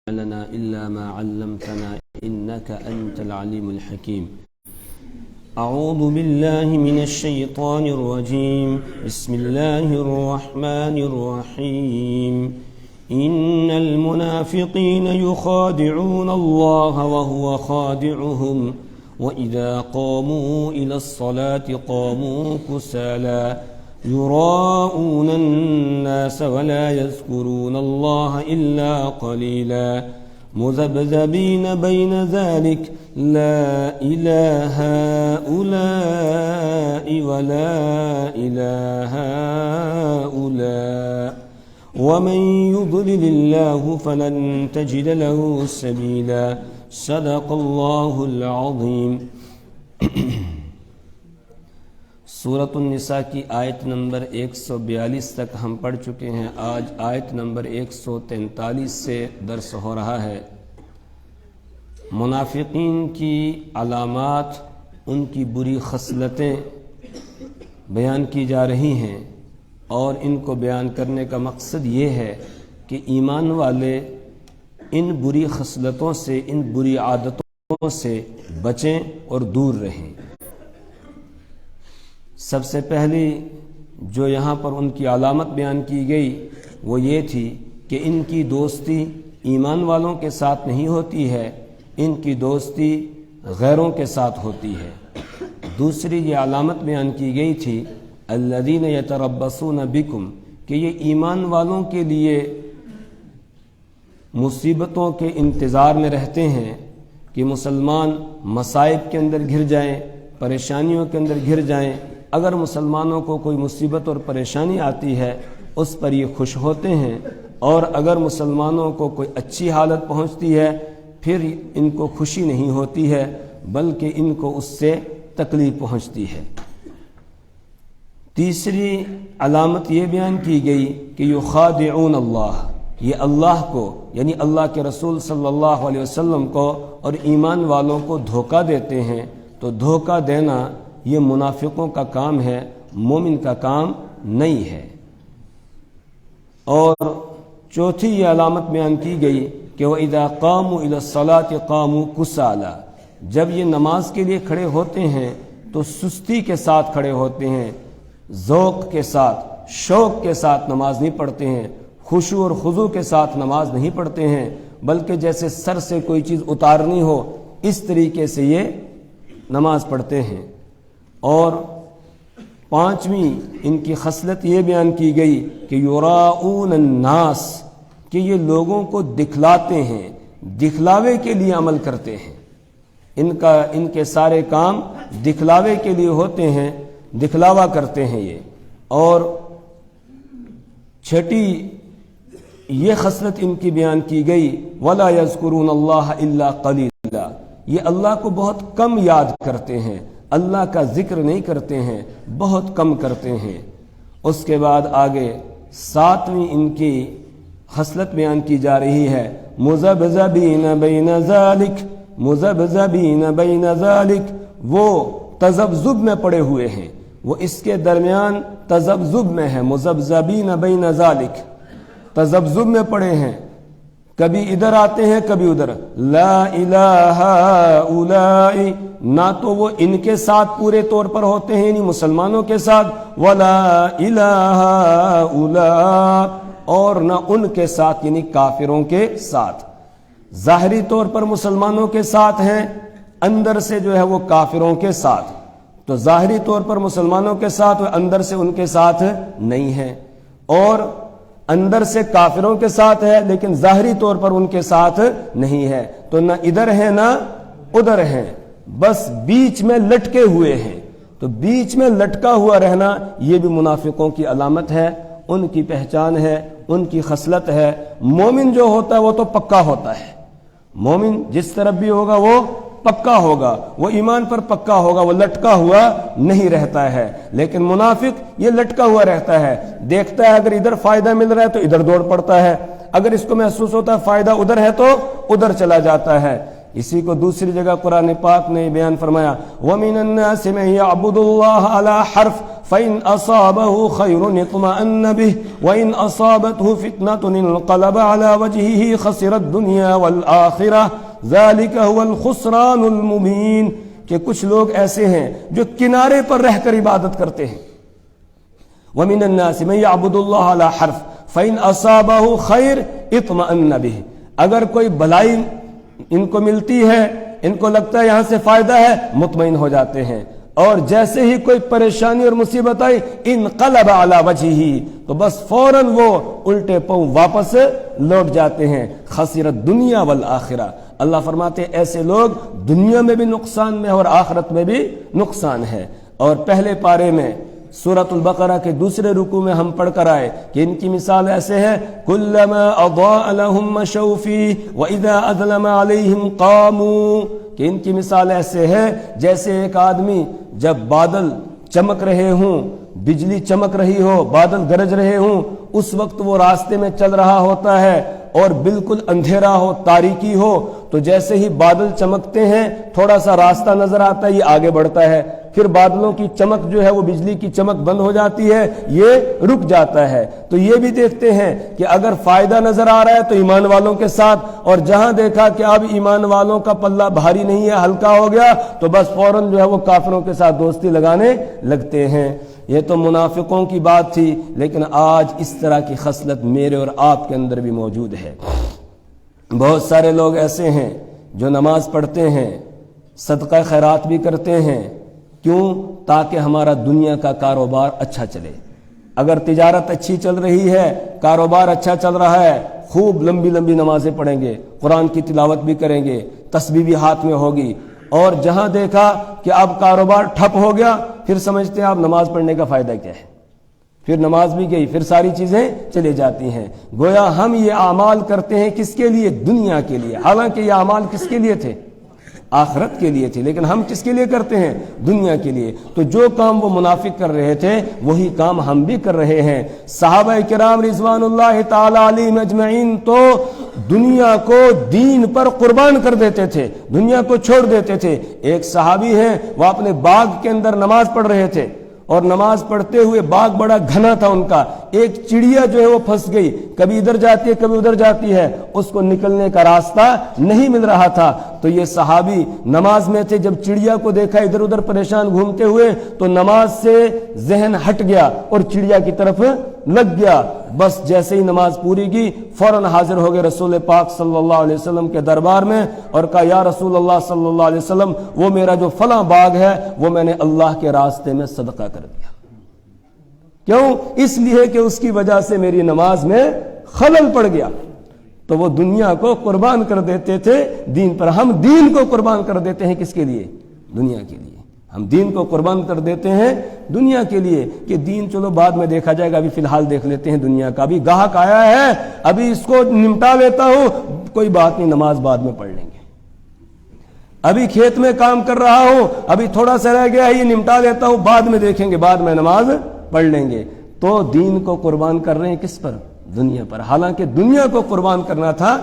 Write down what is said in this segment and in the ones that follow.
لنا إلا ما علمتنا إنك أنت العليم الحكيم. أعوذ بالله من الشيطان الرجيم. بسم الله الرحمن الرحيم. إن المنافقين يخادعون الله وهو خادعهم وإذا قاموا إلى الصلاة قاموا كسالى يراءون الناس ولا يذكرون الله إلا قليلا مذبذبين بين ذلك لا إله هؤلاء ولا إله هؤلاء ومن يضلل الله فلن تجد له سبيلا. صدق اللہ العظیم. سورۃ النساء کی آیت نمبر 142 تک ہم پڑھ چکے ہیں. آج آیت نمبر 143 سے درس ہو رہا ہے. منافقین کی علامات، ان کی بری خصلتیں بیان کی جا رہی ہیں، اور ان کو بیان کرنے کا مقصد یہ ہے کہ ایمان والے ان بری خصلتوں سے، ان بری عادتوں سے بچیں اور دور رہیں. سب سے پہلی جو یہاں پر ان کی علامت بیان کی گئی وہ یہ تھی کہ ان کی دوستی ایمان والوں کے ساتھ نہیں ہوتی ہے، ان کی دوستی غیروں کے ساتھ ہوتی ہے. دوسری یہ علامت بیان کی گئی تھی الذین یتربصون بکم، کہ یہ ایمان والوں کے لیے مصیبتوں کے انتظار میں رہتے ہیں کہ مسلمان مصائب کے اندر گر جائیں، پریشانیوں کے اندر گر جائیں. اگر مسلمانوں کو کوئی مصیبت اور پریشانی آتی ہے اس پر یہ خوش ہوتے ہیں، اور اگر مسلمانوں کو کوئی اچھی حالت پہنچتی ہے پھر ان کو خوشی نہیں ہوتی ہے بلکہ ان کو اس سے تکلیف پہنچتی ہے. تیسری علامت یہ بیان کی گئی کہ یخادعون اللہ، یہ اللہ کو یعنی اللہ کے رسول صلی اللہ علیہ وسلم کو اور ایمان والوں کو دھوکہ دیتے ہیں. تو دھوکہ دینا یہ منافقوں کا کام ہے، مومن کا کام نہیں ہے. اور چوتھی یہ علامت بیان کی گئی کہ وَإِذَا قَامُوا إِلَى الصَّلَاةِ قَامُوا كُسَالَى، جب یہ نماز کے لیے کھڑے ہوتے ہیں تو سستی کے ساتھ کھڑے ہوتے ہیں، ذوق کے ساتھ، شوق کے ساتھ نماز نہیں پڑھتے ہیں، خشوع اور خضوع کے ساتھ نماز نہیں پڑھتے ہیں، بلکہ جیسے سر سے کوئی چیز اتارنی ہو اس طریقے سے یہ نماز پڑھتے ہیں. اور پانچویں ان کی خصلت یہ بیان کی گئی کہ یراؤون الناس، کہ یہ لوگوں کو دکھلاتے ہیں، دکھلاوے کے لیے عمل کرتے ہیں. ان کے سارے کام دکھلاوے کے لیے ہوتے ہیں، دکھلاوا کرتے ہیں یہ. اور چھٹی یہ خصلت ان کی بیان کی گئی وَلَا يَذْكُرُونَ اللَّهَ إِلَّا قَلِيلًا، یہ اللہ کو بہت کم یاد کرتے ہیں، اللہ کا ذکر نہیں کرتے ہیں، بہت کم کرتے ہیں. اس کے بعد آگے ساتویں ان کی خصلت بیان کی جا رہی ہے مذبذبین بین ذالک، مذبذبین بین ذالک، وہ تذبذب میں پڑے ہوئے ہیں، وہ اس کے درمیان تذبذب میں ہے. مذبذبین بین ذالک، تذبذب میں پڑے ہیں، کبھی ادھر آتے ہیں کبھی ادھر. لا الہ ہؤلاء، نہ تو وہ ان کے ساتھ پورے طور پر ہوتے ہیں یعنی مسلمانوں کے ساتھ، ولا الہ ہؤلاء، اور نہ ان کے ساتھ یعنی کافروں کے ساتھ. ظاہری طور پر مسلمانوں کے ساتھ ہیں، اندر سے جو ہے وہ کافروں کے ساتھ. تو ظاہری طور پر مسلمانوں کے ساتھ، اندر سے ان کے ساتھ نہیں ہے. اور اندر سے کافروں کے ساتھ ہے لیکن ظاہری طور پر ان کے ساتھ نہیں ہے. تو نہ ادھر ہے نہ ادھر ہے، بس بیچ میں لٹکے ہوئے ہیں. تو بیچ میں لٹکا ہوا رہنا یہ بھی منافقوں کی علامت ہے، ان کی پہچان ہے، ان کی خصلت ہے. مومن جو ہوتا ہے وہ تو پکا ہوتا ہے، مومن جس طرف بھی ہوگا وہ پکا ہوگا، وہ ایمان پر پکا ہوگا، وہ لٹکا ہوا نہیں رہتا ہے. لیکن منافق یہ لٹکا ہوا رہتا ہے، دیکھتا ہے اگر ادھر فائدہ مل رہا ہے تو ادھر دوڑ پڑتا ہے، اگر اس کو محسوس ہوتا ہے فائدہ ادھر ہے تو ادھر چلا جاتا ہے. اسی کو دوسری جگہ قرآن پاک نے بیان فرمایا وَمِنَ النَّاسِ مَن يَعْبُدُ اللَّهَ عَلَى حَرْفٍ فإن أصابه خير اطمأن به وإن أصابته فتنة انقلب على وجهه خسر الدنيا والآخرة ذلك هو الخسران المبين. کہ کچھ لوگ ایسے ہیں جو کنارے پر رہ کر عبادت کرتے ہیں. وَمِنَ النَّاسِ مَن يَعْبُدُ اللَّهَ عَلَى حَرْفٍ فَإِنْ أَصَابَهُ خَيْرٌ اطْمَأَنَّ بِهِ. اگر کوئی بھلائی ان کو ملتی ہے، ان کو لگتا ہے یہاں سے فائدہ ہے، مطمئن ہو جاتے ہیں. اور جیسے ہی کوئی پریشانی اور مصیبت آئی انقلب علی وجہہ، تو بس فوراً وہ الٹے پاؤں واپس لوٹ جاتے ہیں. خسرت دنیا والآخرہ. اللہ فرماتے ہیں ایسے لوگ دنیا میں بھی نقصان میں اور آخرت میں بھی نقصان ہے. اور پہلے پارے میں سورۃ البقرہ کے دوسرے رکوع میں ہم پڑھ کر آئے کہ ان کی مثال ایسے ہے کلما اضاء لهم مشوا فيه واذا اظلم عليهم قاموا، کہ ان کی مثال ایسے ہے جیسے ایک آدمی جب بادل چمک رہے ہوں، بجلی چمک رہی ہو، بادل گرج رہے ہوں، اس وقت وہ راستے میں چل رہا ہوتا ہے اور بالکل اندھیرا ہو، تاریکی ہو، تو جیسے ہی بادل چمکتے ہیں تھوڑا سا راستہ نظر آتا ہے، یہ آگے بڑھتا ہے. پھر بادلوں کی چمک جو ہے وہ بجلی کی چمک بند ہو جاتی ہے، یہ رک جاتا ہے. تو یہ بھی دیکھتے ہیں کہ اگر فائدہ نظر آ رہا ہے تو ایمان والوں کے ساتھ، اور جہاں دیکھا کہ اب ایمان والوں کا پلہ بھاری نہیں ہے، ہلکا ہو گیا، تو بس فوراً جو ہے وہ کافروں کے ساتھ دوستی لگانے لگتے ہیں. یہ تو منافقوں کی بات تھی، لیکن آج اس طرح کی خصلت میرے اور آپ کے اندر بھی موجود ہے. بہت سارے لوگ ایسے ہیں جو نماز پڑھتے ہیں، صدقہ خیرات بھی کرتے ہیں. کیوں؟ تاکہ ہمارا دنیا کا کاروبار اچھا چلے. اگر تجارت اچھی چل رہی ہے، کاروبار اچھا چل رہا ہے، خوب لمبی لمبی نمازیں پڑھیں گے، قرآن کی تلاوت بھی کریں گے، تسبیح بھی ہاتھ میں ہوگی. اور جہاں دیکھا کہ اب کاروبار ٹھپ ہو گیا، پھر سمجھتے ہیں اب نماز پڑھنے کا فائدہ کیا ہے، پھر نماز بھی گئی، پھر ساری چیزیں چلے جاتی ہیں. گویا ہم یہ اعمال کرتے ہیں کس کے لیے؟ دنیا کے لیے. حالانکہ یہ اعمال کس کے لیے تھے؟ آخرت کے لیے تھی، لیکن ہم کس کے لیے کرتے ہیں؟ دنیا کے لیے. تو جو کام وہ منافق کر رہے تھے وہی کام ہم بھی کر رہے ہیں. صحابہ کرام رضوان اللہ تعالی علیہم اجمعین تو دنیا کو دین پر قربان کر دیتے تھے، دنیا کو چھوڑ دیتے تھے. ایک صحابی ہیں، وہ اپنے باغ کے اندر نماز پڑھ رہے تھے، اور نماز پڑھتے ہوئے باغ بڑا گھنا تھا ان کا. ایک چڑیا جو ہے وہ پھنس گئی، کبھی ادھر جاتی ہے کبھی ادھر جاتی ہے، اس کو نکلنے کا راستہ نہیں مل رہا تھا. تو یہ صحابی نماز میں تھے، جب چڑیا کو دیکھا ادھر ادھر پریشان گھومتے ہوئے تو نماز سے ذہن ہٹ گیا اور چڑیا کی طرف لگ گیا. بس جیسے ہی نماز پوری کی فوراً حاضر ہو گئے رسول پاک صلی اللہ علیہ وسلم کے دربار میں اور کہا یا رسول اللہ صلی اللہ علیہ وسلم، وہ میرا جو فلاں باغ ہے وہ میں نے اللہ کے راستے میں صدقہ کر دیا. کیوں؟ اس لیے کہ اس کی وجہ سے میری نماز میں خلل پڑ گیا. تو وہ دنیا کو قربان کر دیتے تھے دین پر. ہم دین کو قربان کر دیتے ہیں کس کے لیے؟ دنیا کے لیے. ہم دین کو قربان کر دیتے ہیں دنیا کے لیے کہ دین چلو بعد میں دیکھا جائے گا، ابھی فی الحال دیکھ لیتے ہیں دنیا کا. ابھی گاہک آیا ہے، ابھی اس کو نمٹا لیتا ہوں، کوئی بات نہیں، نماز بعد میں پڑھ لیں گے. ابھی کھیت میں کام کر رہا ہوں، ابھی تھوڑا سا رہ گیا ہے، یہ نمٹا لیتا ہوں، بعد میں دیکھیں گے، بعد میں نماز پڑھ لیں گے. تو دین کو قربان کر رہے ہیں کس پر؟ دنیا پر. حالانکہ دنیا کو قربان کرنا تھا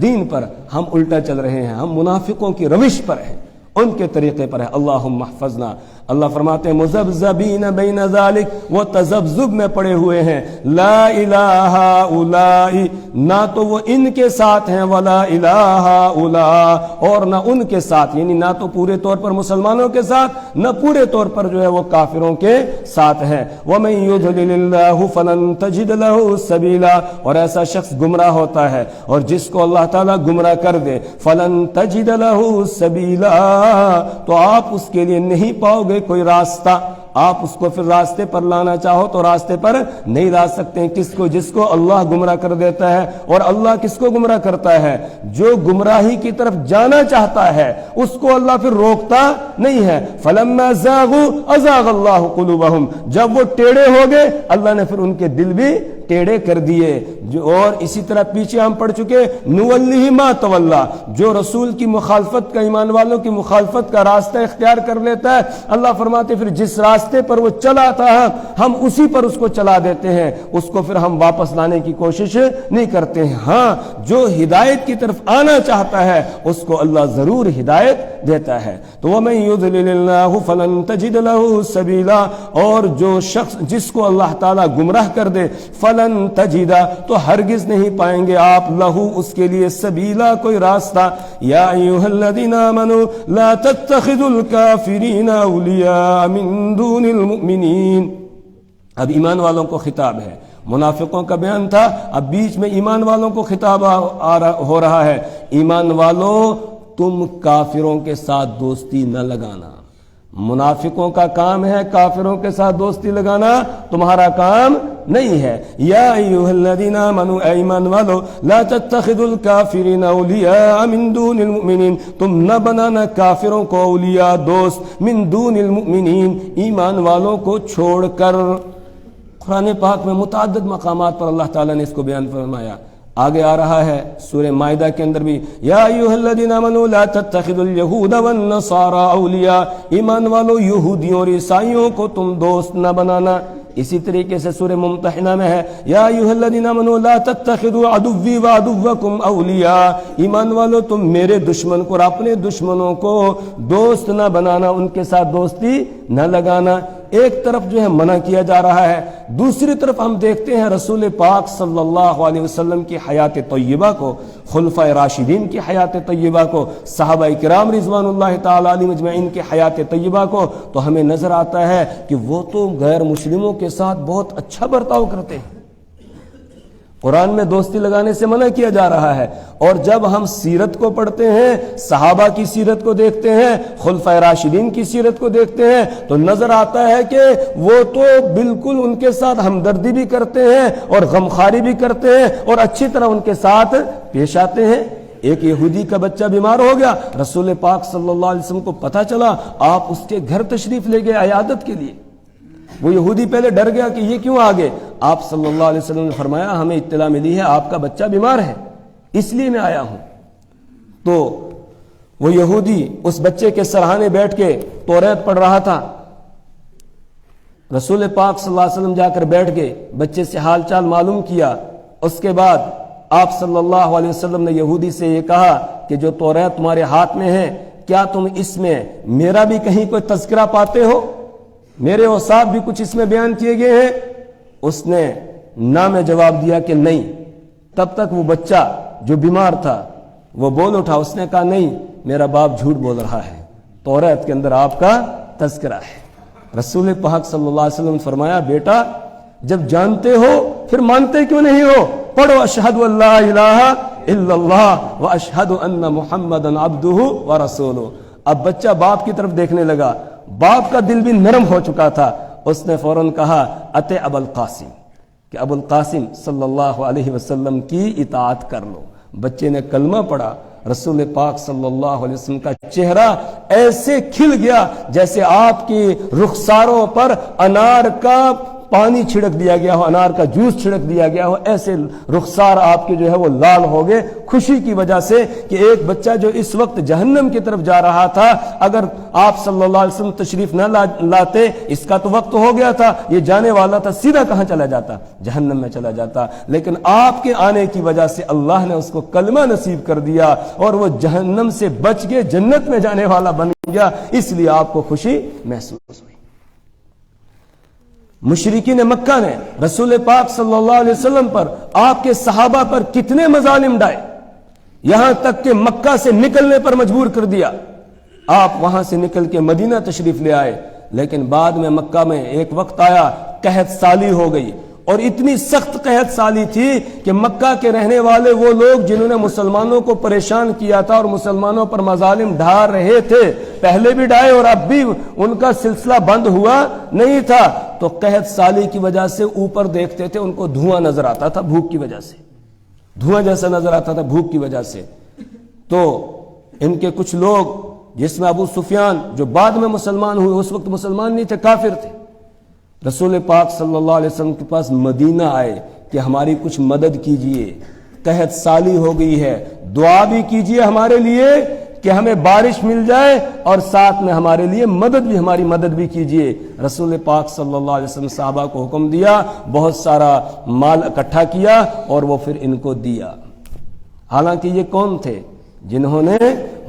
دین پر. ہم الٹا چل رہے ہیں، ہم منافقوں کی روش پر ہیں، ان کے طریقے پر ہے. اللہم احفظنا. اللہ فرماتے ہیں مذبذبین بین ذالک، وہ تذبذب میں پڑے ہوئے ہیں. لا الہ اولئ، نہ تو وہ ان کے ساتھ ہیں، ولا الہ اولئ، اور نہ ان کے ساتھ، یعنی نہ تو پورے طور پر مسلمانوں کے ساتھ، نہ پورے طور پر جو ہے وہ کافروں کے ساتھ ہے. ومن یضلل اللہ فلن تجد له سبیلا، اور ایسا شخص گمراہ ہوتا ہے اور جس کو اللہ تعالیٰ گمراہ کر دے، فلن تجد له سبیلا، تو آپ اس کے لیے نہیں پاؤ گے کوئی راستہ. آپ اس کو پھر راستے پر لانا چاہو تو راستے پر نہیں لا سکتے. کس کو؟ جس کو اللہ گمراہ کر دیتا ہے. اور اللہ کس کو گمراہ کرتا ہے؟ جو گمراہی کی طرف جانا چاہتا ہے اس کو اللہ پھر روکتا نہیں ہے. فلما زاغوا ازاغ اللہ قلوبہم، جب وہ ٹیڑے ہو گئے اللہ نے پھر ان کے دل بھی ٹیڑے کر دیے اور اسی طرح پیچھے ہم پڑھ چکے نولہ ما تولا، جو رسول کی مخالفت کا، ایمان والوں کی مخالفت کا راستہ اختیار کر لیتا ہے، اللہ فرماتے پھر جس راستے پر وہ چلا تھا ہم اسی پر اس کو چلا دیتے ہیں، اس کو پھر ہم واپس لانے کی کوشش نہیں کرتے ہیں۔ ہاں جو ہدایت کی طرف آنا چاہتا ہے اس کو اللہ ضرور ہدایت دیتا ہے۔ تو وَمَن يُضْلِلِ اللَّهُ فَلَن تَجِدَ لَهُ سَبِيلًا، اور جو شخص جس کو اللہ تعالیٰ گمراہ کر دے، فَلَن تَجِدَ، تو ہرگز نہیں پائیں گے آپ لہو اس کے لیے سبیلا، کوئی راستہ۔ یا ایھا الذین آمنوا لا تتخذوا الکافرین اولیاء من دون المؤمنین۔ اب ایمان والوں کو خطاب ہے، منافقوں کا بیان تھا، اب بیچ میں ایمان والوں کو خطاب ہو رہا ہے۔ ایمان والوں، تم کافروں کے ساتھ دوستی نہ لگانا۔ منافقوں کا کام ہے کافروں کے ساتھ دوستی لگانا، تمہارا کام نہیں ہے۔ یا ایھا الذین آمنوا، اے ایمان والو، لا تتخذوا الکافرین اولیاء من دون المؤمنین، تم نہ بنانا کافروں کو اولیاء، دوست، من دون المؤمنین، ایمان والوں کو چھوڑ کر۔ قرآن پاک میں متعدد مقامات پر اللہ تعالیٰ نے اس کو بیان فرمایا۔ آگے آ رہا ہے سورہ مائدہ کے اندر بھی، یا ایھا الذین آمنوا لا تتخذوا اليہود والنصارى اولیاء، ایمان والو یہودیوں اور عیسائیوں کو تم دوست نہ بنانا۔ اسی طریقے سے سورہ ممتحنہ میں ہے، یا ایھا الذین آمنوا لا تتخذوا عدوی وعدوکم اولیاء، ایمان والو تم میرے دشمن کو اور اپنے دشمنوں کو دوست نہ بنانا، ان کے ساتھ دوستی نہ لگانا۔ ایک طرف جو ہے منع کیا جا رہا ہے، دوسری طرف ہم دیکھتے ہیں رسول پاک صلی اللہ علیہ وسلم کی حیات طیبہ کو، خلفائے راشدین کی حیات طیبہ کو، صحابہ کرام رضوان اللہ تعالی علیہم اجمعین کی حیات طیبہ کو، تو ہمیں نظر آتا ہے کہ وہ تو غیر مسلموں کے ساتھ بہت اچھا برتاؤ کرتے ہیں۔ قرآن میں دوستی لگانے سے منع کیا جا رہا ہے، اور جب ہم سیرت کو پڑھتے ہیں، صحابہ کی سیرت کو دیکھتے ہیں، خلفائے راشدین کی سیرت کو دیکھتے ہیں، تو نظر آتا ہے کہ وہ تو بالکل ان کے ساتھ ہمدردی بھی کرتے ہیں اور غمخواری بھی کرتے ہیں اور اچھی طرح ان کے ساتھ پیش آتے ہیں۔ ایک یہودی کا بچہ بیمار ہو گیا، رسول پاک صلی اللہ علیہ وسلم کو پتہ چلا، آپ اس کے گھر تشریف لے گئے عیادت کے لیے۔ وہ یہودی پہلے ڈر گیا کہ یہ کیوں آ گئے، آپ صلی اللہ علیہ وسلم نے فرمایا ہمیں اطلاع ملی ہے آپ کا بچہ بیمار ہے، اس لیے میں آیا ہوں۔ تو وہ یہودی اس بچے کے سرہانے بیٹھ کے توریت پڑھ رہا تھا، رسول پاک صلی اللہ علیہ وسلم جا کر بیٹھ گئے، بچے سے حال چال معلوم کیا۔ اس کے بعد آپ صلی اللہ علیہ وسلم نے یہودی سے یہ کہا کہ جو توریت تمہارے ہاتھ میں ہے، کیا تم اس میں میرا بھی کہیں کوئی تذکرہ پاتے ہو، میرے اوصاف بھی کچھ اس میں بیان کیے گئے ہیں؟ اس نے نہ میں جواب دیا کہ نہیں۔ تب تک وہ بچہ جو بیمار تھا وہ بول اٹھا، اس نے کہا نہیں، میرا باپ جھوٹ بول رہا ہے، توریت کے اندر آپ کا تذکرہ ہے۔ رسول پاک صلی اللہ علیہ وسلم نے فرمایا بیٹا جب جانتے ہو پھر مانتے کیوں نہیں ہو، پڑھو اشہد ان لا الہ الا اللہ واشہد ان محمدا عبدہ ورسولہ۔ اب بچہ باپ کی طرف دیکھنے لگا، باپ کا دل بھی نرم ہو چکا تھا، اس نے فوراً کہا اتے ابو القاسم، کہ ابو القاسم صلی اللہ علیہ وسلم کی اطاعت کر لو۔ بچے نے کلمہ پڑھا، رسول پاک صلی اللہ علیہ وسلم کا چہرہ ایسے کھل گیا جیسے آپ کی رخساروں پر انار کا پانی چھڑک دیا گیا ہو، انار کا جوس چھڑک دیا گیا ہو، ایسے رخسار آپ کے جو ہے وہ لال ہو گئے خوشی کی وجہ سے کہ ایک بچہ جو اس وقت جہنم کی طرف جا رہا تھا، اگر آپ صلی اللہ علیہ وسلم تشریف نہ لاتے، اس کا تو وقت ہو گیا تھا، یہ جانے والا تھا، سیدھا کہاں چلا جاتا، جہنم میں چلا جاتا، لیکن آپ کے آنے کی وجہ سے اللہ نے اس کو کلمہ نصیب کر دیا اور وہ جہنم سے بچ کے جنت میں جانے والا بن گیا، اس لیے آپ کو خوشی محسوس ہوئی۔ مشرکین مکہ نے رسول پاک صلی اللہ علیہ وسلم پر، آپ کے صحابہ پر کتنے مظالم ڈائے، یہاں تک کہ مکہ سے نکلنے پر مجبور کر دیا۔ آپ وہاں سے نکل کے مدینہ تشریف لے آئے، لیکن بعد میں مکہ میں ایک وقت آیا قحط سالی ہو گئی، اور اتنی سخت قحط سالی تھی کہ مکہ کے رہنے والے وہ لوگ جنہوں نے مسلمانوں کو پریشان کیا تھا اور مسلمانوں پر مظالم ڈھا رہے تھے، پہلے بھی ڈھائے اور اب بھی ان کا سلسلہ بند ہوا نہیں تھا، تو قحط سالی کی وجہ سے اوپر دیکھتے تھے ان کو دھواں نظر آتا تھا، بھوک کی وجہ سے دھواں جیسا نظر آتا تھا بھوک کی وجہ سے۔ تو ان کے کچھ لوگ جس میں ابو سفیان جو بعد میں مسلمان ہوئے، اس وقت مسلمان نہیں تھے، کافر تھے، رسول پاک صلی اللہ علیہ وسلم کے پاس مدینہ آئے کہ ہماری کچھ مدد کیجئے، قحط سالی ہو گئی ہے، دعا بھی کیجئے ہمارے لیے کہ ہمیں بارش مل جائے، اور ساتھ میں ہمارے لیے ہماری مدد بھی کیجئے۔ رسول پاک صلی اللہ علیہ وسلم صحابہ کو حکم دیا، بہت سارا مال اکٹھا کیا اور وہ پھر ان کو دیا۔ حالانکہ یہ کون تھے؟ جنہوں نے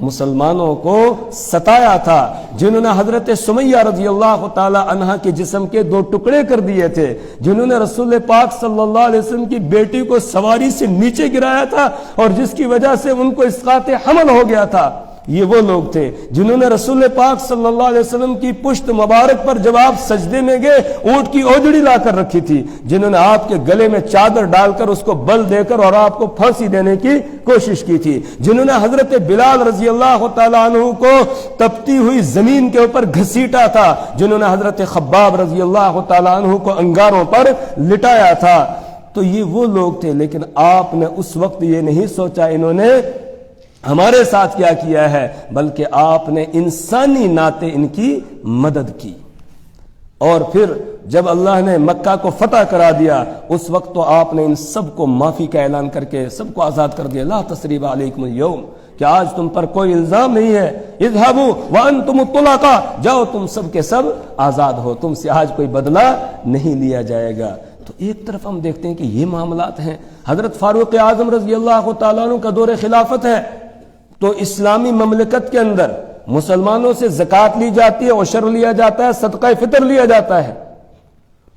مسلمانوں کو ستایا تھا، جنہوں نے حضرت سمیہ رضی اللہ تعالی عنہا کے جسم کے 2 ٹکڑے کر دیے تھے، جنہوں نے رسول پاک صلی اللہ علیہ وسلم کی بیٹی کو سواری سے نیچے گرایا تھا اور جس کی وجہ سے ان کو اسقاط حمل ہو گیا تھا۔ یہ وہ لوگ تھے جنہوں نے رسول پاک صلی اللہ علیہ وسلم کی پشت مبارک پر جب آپ سجدے میں گئے اونٹ کی اوجڑی لا کر رکھی تھی، جنہوں نے آپ کے گلے میں چادر ڈال کر اس کو بل دے کر اور آپ کو پھانسی دینے کی کوشش کی تھی، جنہوں نے حضرت بلال رضی اللہ تعالیٰ عنہ کو تپتی ہوئی زمین کے اوپر گھسیٹا تھا، جنہوں نے حضرت خباب رضی اللہ تعالیٰ عنہ کو انگاروں پر لٹایا تھا۔ تو یہ وہ لوگ تھے، لیکن آپ نے اس وقت یہ نہیں سوچا انہوں نے ہمارے ساتھ کیا کیا ہے، بلکہ آپ نے انسانی ناطے ان کی مدد کی۔ اور پھر جب اللہ نے مکہ کو فتح کرا دیا اس وقت تو آپ نے ان سب کو معافی کا اعلان کر کے سب کو آزاد کر دیا، لا تثریب علیکم اليوم، کہ آج تم پر کوئی الزام نہیں ہے، اذهبوا وانتم الطلقاء، جاؤ تم سب کے سب آزاد ہو، تم سے آج کوئی بدلہ نہیں لیا جائے گا۔ تو ایک طرف ہم دیکھتے ہیں کہ یہ معاملات ہیں۔ حضرت فاروق اعظم رضی اللہ تعالیٰ عنہ کا دور خلافت ہے تو اسلامی مملکت کے اندر مسلمانوں سے زکوٰۃ لی جاتی ہے، عشر لیا جاتا ہے، صدقہ فطر لیا جاتا ہے،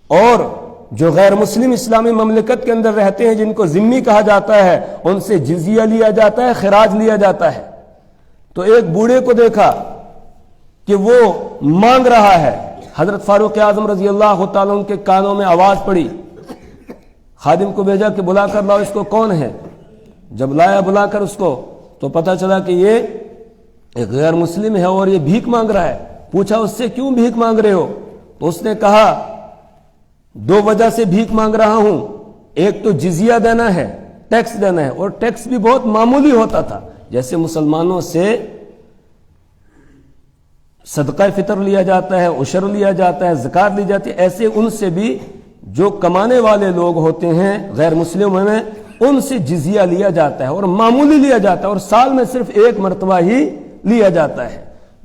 اور جو غیر مسلم اسلامی مملکت کے اندر رہتے ہیں جن کو ذمہ کہا جاتا ہے ان سے جزیہ لیا جاتا ہے، خراج لیا جاتا ہے۔ تو ایک بوڑھے کو دیکھا کہ وہ مانگ رہا ہے، حضرت فاروق اعظم رضی اللہ تعالیٰ کے کانوں میں آواز پڑی، خادم کو بھیجا کہ بلا کر لاؤ اس کو، کون ہے؟ جب لایا بلا کر اس کو تو پتہ چلا کہ یہ ایک غیر مسلم ہے اور یہ بھیک مانگ رہا ہے۔ پوچھا اس سے کیوں بھیک مانگ رہے ہو؟ تو اس نے کہا 2 وجہ سے بھیک مانگ رہا ہوں، ایک تو جزیہ دینا ہے، ٹیکس دینا ہے، اور ٹیکس بھی بہت معمولی ہوتا تھا، جیسے مسلمانوں سے صدقہ فطر لیا جاتا ہے، عشر لیا جاتا ہے، زکوٰۃ لی جاتی ہے، ایسے ان سے بھی جو کمانے والے لوگ ہوتے ہیں غیر مسلموں میں ان سے جزیہ لیا جاتا ہے، اور معمولی لیا جاتا ہے، اور سال میں صرف 1 مرتبہ ہی لیا جاتا ہے۔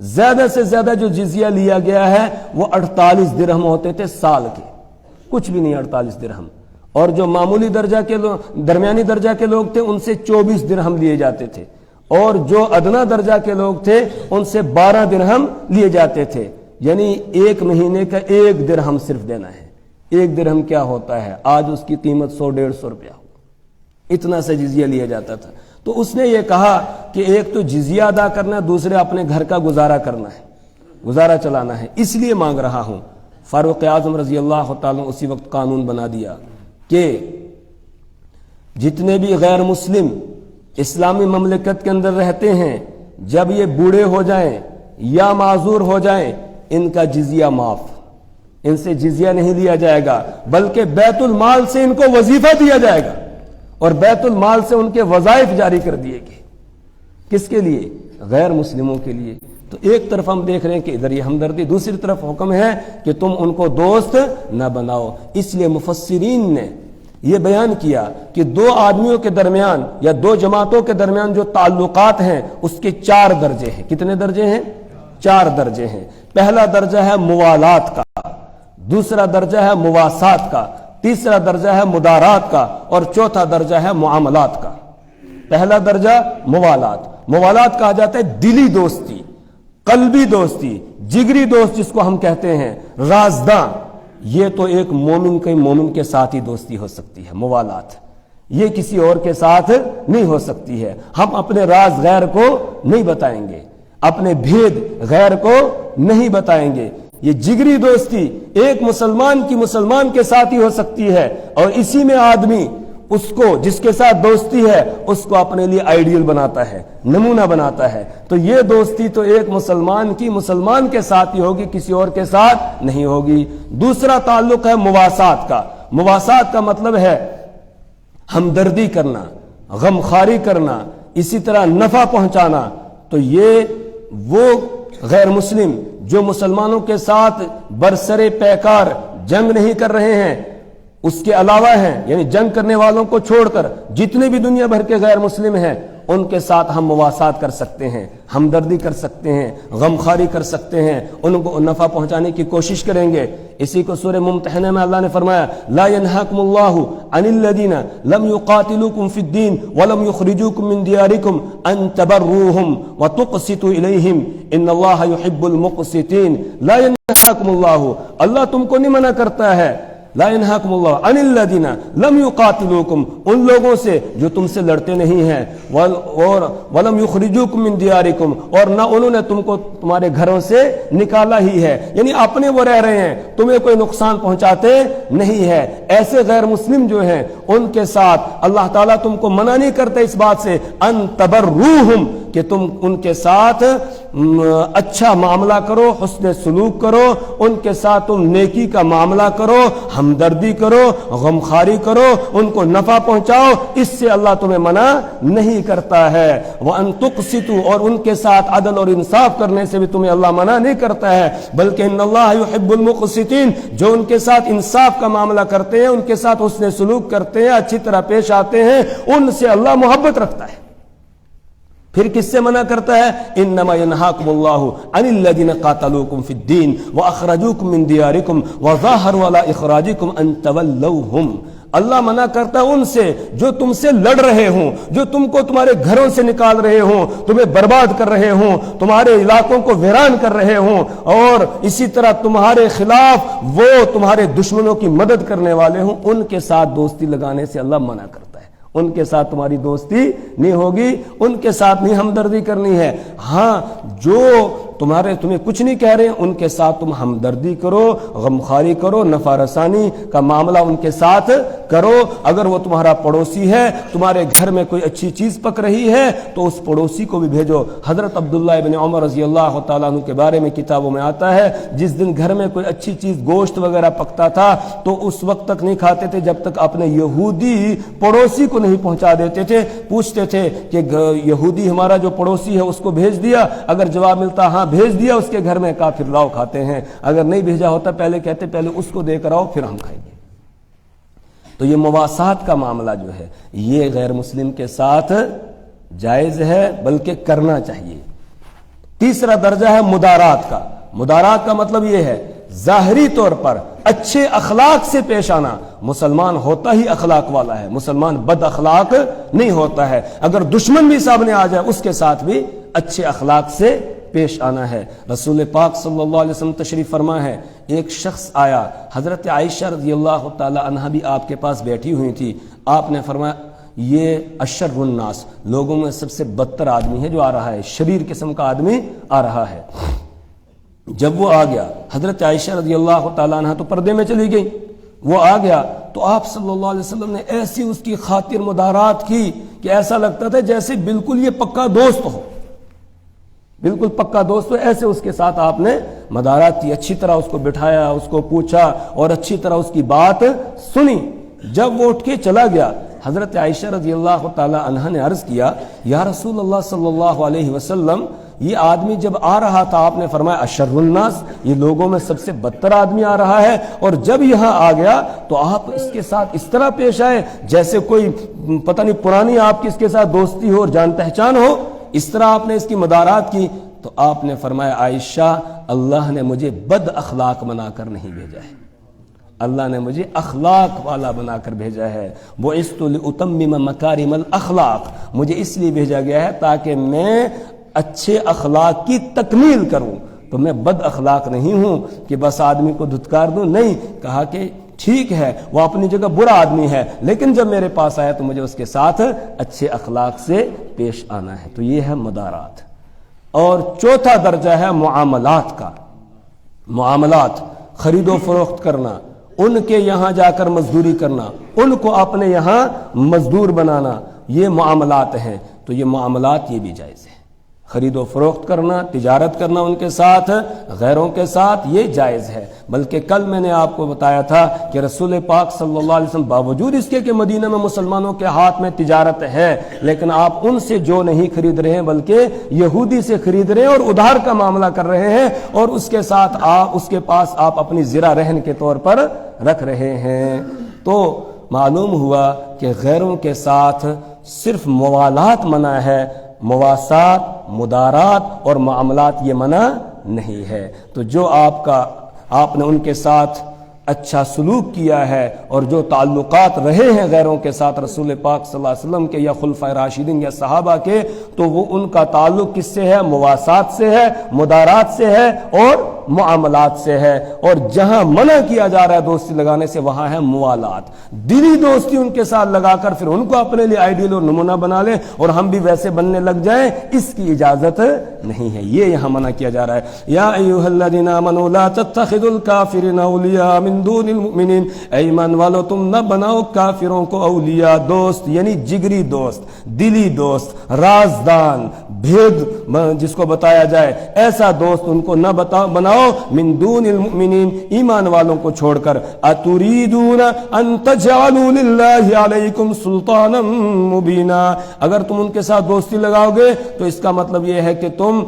زیادہ سے زیادہ جو جزیہ لیا گیا ہے وہ 48 درہم ہوتے تھے سال کے، کچھ بھی نہیں 48 درہم، اور جو معمولی درجہ کے درمیانی درجہ کے لوگ تھے ان سے 24 درہم لیے جاتے تھے، اور جو ادنا درجہ کے لوگ تھے ان سے 12 درہم لیے جاتے تھے، یعنی 1 مہینے کا 1 درہم صرف دینا ہے۔ 1 درہم کیا ہوتا ہے؟ آج اس کی قیمت 100-150 روپیہ، اتنا سا جزیہ لیا جاتا تھا۔ تو اس نے یہ کہا کہ ایک تو جزیہ ادا کرنا، دوسرے اپنے گھر کا گزارا کرنا ہے، گزارا چلانا ہے، اس لیے مانگ رہا ہوں۔ فاروق اعظم رضی اللہ تعالیٰ اسی وقت قانون بنا دیا کہ جتنے بھی غیر مسلم اسلامی مملکت کے اندر رہتے ہیں جب یہ بوڑھے ہو جائیں یا معذور ہو جائیں ان کا جزیہ معاف، ان سے جزیہ نہیں لیا جائے گا، بلکہ بیت المال سے ان کو وظیفہ دیا جائے گا، اور بیت المال سے ان کے وظائف جاری کر دیے گئے۔ کس کے لیے؟ غیر مسلموں کے لیے۔ تو ایک طرف ہم دیکھ رہے ہیں کہ ادھر یہ ہمدردی، دوسری طرف حکم ہے کہ تم ان کو دوست نہ بناؤ۔ اس لیے مفسرین نے یہ بیان کیا کہ 2 آدمیوں کے درمیان یا 2 جماعتوں کے درمیان جو تعلقات ہیں اس کے 4 درجے ہیں۔ کتنے درجے ہیں؟ 4 درجے ہیں۔ پہلا درجہ ہے موالات کا، دوسرا درجہ ہے مواسات کا، تیسرا درجہ ہے مدارات کا، اور چوتھا درجہ ہے معاملات کا۔ پہلا درجہ موالات، موالات کہا جاتا ہے دلی دوستی، قلبی دوستی، جگری دوست جس کو ہم کہتے ہیں، رازداں۔ یہ تو ایک مومن کے ساتھ ہی دوستی ہو سکتی ہے، موالات، یہ کسی اور کے ساتھ نہیں ہو سکتی ہے۔ ہم اپنے راز غیر کو نہیں بتائیں گے، اپنے بھید غیر کو نہیں بتائیں گے۔ یہ جگری دوستی ایک مسلمان کی مسلمان کے ساتھ ہی ہو سکتی ہے، اور اسی میں آدمی اس کو جس کے ساتھ دوستی ہے اس کو اپنے لیے آئیڈیل بناتا ہے، نمونہ بناتا ہے۔ تو یہ دوستی تو ایک مسلمان کی مسلمان کے ساتھ ہی ہوگی، کسی اور کے ساتھ نہیں ہوگی۔ دوسرا تعلق ہے مواسات کا۔ مواسات کا مطلب ہے ہمدردی کرنا، غمخواری کرنا، اسی طرح نفع پہنچانا۔ تو یہ وہ غیر مسلم جو مسلمانوں کے ساتھ برسر پیکار جنگ نہیں کر رہے ہیں، اس کے علاوہ ہیں، یعنی جنگ کرنے والوں کو چھوڑ کر جتنے بھی دنیا بھر کے غیر مسلم ہیں ان کے ساتھ ہم مواسات کر سکتے ہیں، ہمدردی کر سکتے ہیں، غمخواری کر سکتے ہیں، ان کو نفع پہنچانے کی کوشش کریں گے۔ اسی کو سورہ ممتحنہ میں اللہ نے فرمایا لا ينهاكم الله عن الذين لم يقاتلوكم في الدين ولم يخرجوكم من دياركم ان تبروهم وتقسطوا اليهم ان الله يحب المقسطين۔ لا ينهاكم الله، اللہ تم کو نہیں منع کرتا ہے، لا ينهاكم الله عن الذين لم يقاتلوكم، ان لوگوں سے جو تم سے لڑتے نہیں ہیں، اور ولم يخرجوكم من دياركم، اور نہ انہوں نے تم کو تمہارے گھروں سے نکالا ہی ہے، یعنی اپنے وہ رہ رہے ہیں، تمہیں کوئی نقصان پہنچاتے نہیں ہے۔ ایسے غیر مسلم جو ہیں ان کے ساتھ اللہ تعالیٰ تم کو منع نہیں کرتا اس بات سے ان تبروہم، کہ تم ان کے ساتھ اچھا معاملہ کرو، حسن سلوک کرو، ان کے ساتھ تم نیکی کا معاملہ کرو، ہمدردی کرو، غمخواری کرو، ان کو نفع پہنچاؤ، اس سے اللہ تمہیں منع نہیں کرتا ہے۔ وَأَن تُقْسِطُوا، اور ان کے ساتھ عدل اور انصاف کرنے سے بھی تمہیں اللہ منع نہیں کرتا ہے، بلکہ ان اللہ يحب المقسطین، جو ان کے ساتھ انصاف کا معاملہ کرتے ہیں، ان کے ساتھ حسن سلوک کرتے ہیں، اچھی طرح پیش آتے ہیں، ان سے اللہ محبت رکھتا ہے۔ پھر کس سے منع کرتا ہے؟ انما ينهاكم الله عن الذين قاتلوكم في الدين واخرجوكم من دياركم وظاهروا على اخراجكم ان تولوهم، اللہ منع کرتا ہے ان سے جو تم سے لڑ رہے ہوں، جو تم کو تمہارے گھروں سے نکال رہے ہوں، تمہیں برباد کر رہے ہوں، تمہارے علاقوں کو ویران کر رہے ہوں، اور اسی طرح تمہارے خلاف وہ تمہارے دشمنوں کی مدد کرنے والے ہوں، ان کے ساتھ دوستی لگانے سے اللہ منع کرتا ہے۔ ان کے ساتھ تمہاری دوستی نہیں ہوگی، ان کے ساتھ نہیں ہمدردی کرنی ہے۔ ہاں جو تمہیں کچھ نہیں کہہ رہے ہیں ان کے ساتھ تم ہمدردی کرو، غمخواری کرو، نفع رسانی کا معاملہ ان کے ساتھ کرو۔ اگر وہ تمہارا پڑوسی ہے، تمہارے گھر میں کوئی اچھی چیز پک رہی ہے تو اس پڑوسی کو بھی بھیجو۔ حضرت عبداللہ ابن عمر رضی اللہ تعالیٰ عنہ کے بارے میں کتابوں میں آتا ہے، جس دن گھر میں کوئی اچھی چیز گوشت وغیرہ پکتا تھا تو اس وقت تک نہیں کھاتے تھے جب تک اپنے یہودی پڑوسی کو نہیں پہنچا دیتے تھے۔ پوچھتے تھے کہ یہودی ہمارا جو پڑوسی ہے اس کو بھیج دیا؟ اگر جواب ملتا ہاں بھیج دیا اس کے گھر میں، کہا پھر لاؤ کھاتے ہیں۔ اگر نہیں بھیجا ہوتا پہلے کہتے پہلے اس کو دے کر آؤ پھر ہم کھائیں گے۔ تو یہ مواسات کا معاملہ جو ہے یہ غیر مسلم کے ساتھ جائز ہے، بلکہ کرنا چاہیے۔ تیسرا درجہ ہے مدارات کا۔ مدارات کا مطلب یہ ہے ظاہری طور پر اچھے اخلاق سے پیش آنا۔ مسلمان ہوتا ہی اخلاق والا ہے، مسلمان بد اخلاق نہیں ہوتا ہے۔ اگر دشمن بھی سامنے آ جائے اس کے ساتھ بھی اچھے اخلاق سے پیش آنا ہے۔ رسول پاک صلی اللہ علیہ وسلم تشریف فرما ہے، ایک شخص آیا، حضرت عائشہ رضی اللہ تعالی عنہا بھی آپ کے پاس بیٹھی ہوئی تھی۔ آپ نے فرمایا یہ اشر الناس، لوگوں میں سب سے بدتر آدمی ہے جو آ رہا ہے، شریر قسم کا آدمی آ رہا ہے۔ جب وہ آ گیا، حضرت عائشہ رضی اللہ تعالیٰ عنہ تو پردے میں چلی گئی، وہ آ گیا تو آپ صلی اللہ علیہ وسلم نے ایسی اس کی خاطر مدارات کی کہ ایسا لگتا تھا جیسے بالکل یہ پکا دوست ہو، بالکل پکا دوست ہو، ایسے اس کے ساتھ آپ نے مدارات کی، اچھی طرح اس کو بٹھایا، اس کو پوچھا اور اچھی طرح اس کی بات سنی۔ جب وہ اٹھ کے چلا گیا، حضرت عائشہ رضی اللہ تعالی عنہا نے عرض کیا یا رسول اللہ صلی اللہ علیہ وسلم، یہ آدمی جب آ رہا تھا آپ نے فرمایا اشر الناس، یہ لوگوں میں سب سے بدتر آدمی آ رہا ہے، اور جب یہاں آ گیا تو آپ اس کے ساتھ اس طرح پیش آئے جیسے کوئی پتہ نہیں پرانی آپ کی اس کے ساتھ دوستی ہو اور جان پہچان ہو، اس طرح آپ نے اس کی مدارات کی۔ تو آپ نے فرمایا عائشہ، اللہ نے مجھے بد اخلاق بنا کر نہیں بھیجا ہے، اللہ نے مجھے اخلاق والا بنا کر بھیجا ہے۔ بُعِثْتُ لِأُتَمِّمَ مَكَارِمَ الْأَخْلَاق، مجھے اس لیے بھیجا گیا ہے تاکہ میں اچھے اخلاق کی تکمیل کروں۔ تو میں بد اخلاق نہیں ہوں کہ بس آدمی کو دھتکار دوں، نہیں، کہا کہ ٹھیک ہے وہ اپنی جگہ برا آدمی ہے لیکن جب میرے پاس آیا تو مجھے اس کے ساتھ اچھے اخلاق سے پیش آنا ہے۔ تو یہ ہے مدارات۔ اور چوتھا درجہ ہے معاملات کا۔ معاملات، خرید و فروخت کرنا، ان کے یہاں جا کر مزدوری کرنا، ان کو اپنے یہاں مزدور بنانا، یہ معاملات ہیں۔ تو یہ معاملات یہ بھی جائز ہے، خرید و فروخت کرنا، تجارت کرنا ان کے ساتھ، غیروں کے ساتھ، یہ جائز ہے۔ بلکہ کل میں نے آپ کو بتایا تھا کہ رسول پاک صلی اللہ علیہ وسلم باوجود اس کے کہ مدینہ میں مسلمانوں کے ہاتھ میں تجارت ہے، لیکن آپ ان سے جو نہیں خرید رہے ہیں بلکہ یہودی سے خرید رہے ہیں اور ادھار کا معاملہ کر رہے ہیں، اور اس کے ساتھ آپ اس کے پاس آپ اپنی زرہ رہن کے طور پر رکھ رہے ہیں۔ تو معلوم ہوا کہ غیروں کے ساتھ صرف موالات منع ہے، مواسات، مدارات اور معاملات یہ منع نہیں ہے۔ تو جو آپ نے ان کے ساتھ اچھا سلوک کیا ہے اور جو تعلقات رہے ہیں غیروں کے ساتھ رسول پاک صلی اللہ علیہ وسلم کے یا خلفائے راشدین یا صحابہ کے، تو وہ ان کا تعلق کس سے ہے؟ مواسات سے ہے، مدارات سے ہے اور معاملات سے ہے۔ اور جہاں منع کیا جا رہا ہے دوستی لگانے سے وہاں ہے موالات، دلی دوستی ان کے ساتھ لگا کر پھر ان کو اپنے لیے آئیڈیل اور نمونہ بنا لیں اور ہم بھی ویسے بننے لگ جائیں، اس کی اجازت نہیں ہے، یہ یہاں منع کیا جا رہا ہے۔ یا ایھا الذین آمنوا لا تتخذوا الکافرین اولیاء من دون المؤمنین، اے ایمان والو تم نہ بناؤ کافروں کو اولیاء، دوست یعنی جگری دوست، دلی دوست، رازدان، بھید جس کو بتایا جائے، ایسا دوست ان کو نہ بناؤ من دون المؤمنین، ایمان والوں کو چھوڑ کر، اتریدون ان تجعلوا للہ علیکم سلطانا مبینا، اگر تم ان کے ساتھ دوستی لگاؤ گے تو اس کا مطلب یہ ہے کہ تم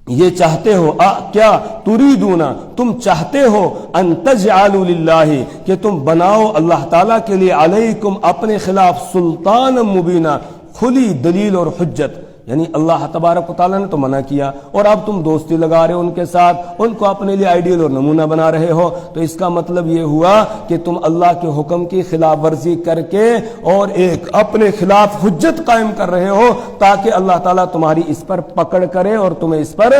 یہ چاہتے ہو، کیا تریدون، تم چاہتے ہو، ان تجعلوا للہ، کہ تم بناؤ اللہ تعالیٰ کے لیے، علیکم اپنے خلاف، سلطان مبینہ، کھلی دلیل اور حجت، یعنی اللہ تبارک و تعالیٰ نے تو منع کیا اور اب تم دوستی لگا رہے ہو ان کے ساتھ، ان کو اپنے لیے آئیڈیل اور نمونہ بنا رہے ہو، تو اس کا مطلب یہ ہوا کہ تم اللہ کے حکم کی خلاف ورزی کر کے اور ایک اپنے خلاف حجت قائم کر رہے ہو تاکہ اللہ تعالیٰ تمہاری اس پر پکڑ کرے اور تمہیں اس پر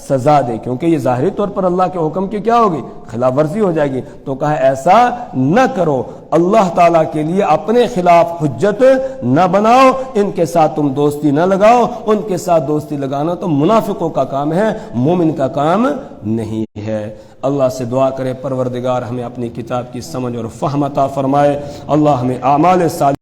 سزا دے، کیونکہ یہ ظاہری طور پر اللہ کے حکم کی کیا ہوگی؟ خلاف ورزی ہو جائے گی۔ تو کہا ایسا نہ کرو، اللہ تعالیٰ کے لیے اپنے خلاف حجت نہ بناؤ، ان کے ساتھ تم دوستی نہ لگاؤ، ان کے ساتھ دوستی لگانا تو منافقوں کا کام ہے، مومن کا کام نہیں ہے۔ اللہ سے دعا کرے پروردگار ہمیں اپنی کتاب کی سمجھ اور فہم عطا فرمائے، اللہ ہمیں اعمال صالحہ